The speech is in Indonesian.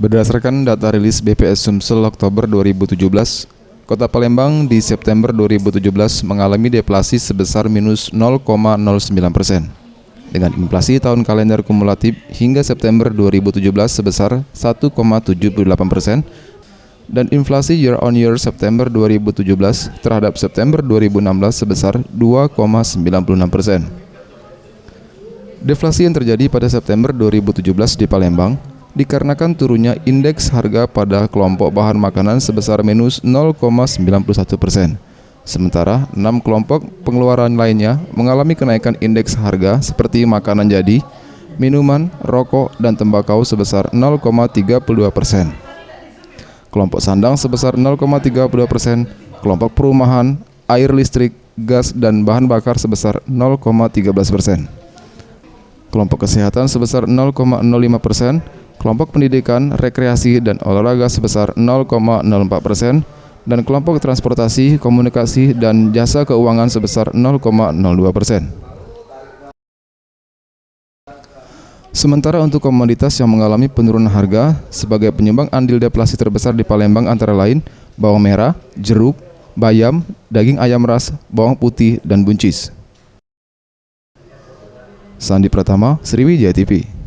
Berdasarkan data rilis BPS Sumsel Oktober 2017, Kota Palembang di September 2017 mengalami deflasi sebesar minus 0,09%, dengan inflasi tahun kalender kumulatif hingga September 2017 sebesar 1,78%, dan inflasi year on year September 2017 terhadap September 2016 sebesar 2,96%. Deflasi yang terjadi pada September 2017 di Palembang dikarenakan turunnya indeks harga pada kelompok bahan makanan sebesar minus 0,91%. Sementara 6 kelompok pengeluaran lainnya mengalami kenaikan indeks harga seperti makanan jadi, minuman, rokok, dan tembakau sebesar 0,32%. Kelompok sandang sebesar 0,32%, kelompok perumahan, air listrik, gas, dan bahan bakar sebesar 0,13%. Kelompok kesehatan sebesar 0,05%, kelompok pendidikan, rekreasi, dan olahraga sebesar 0,04%, dan kelompok transportasi, komunikasi, dan jasa keuangan sebesar 0,02%. Sementara untuk komoditas yang mengalami penurunan harga sebagai penyumbang andil deflasi terbesar di Palembang antara lain bawang merah, jeruk, bayam, daging ayam ras, bawang putih, dan buncis. Sandi Pratama, Sriwijaya TV.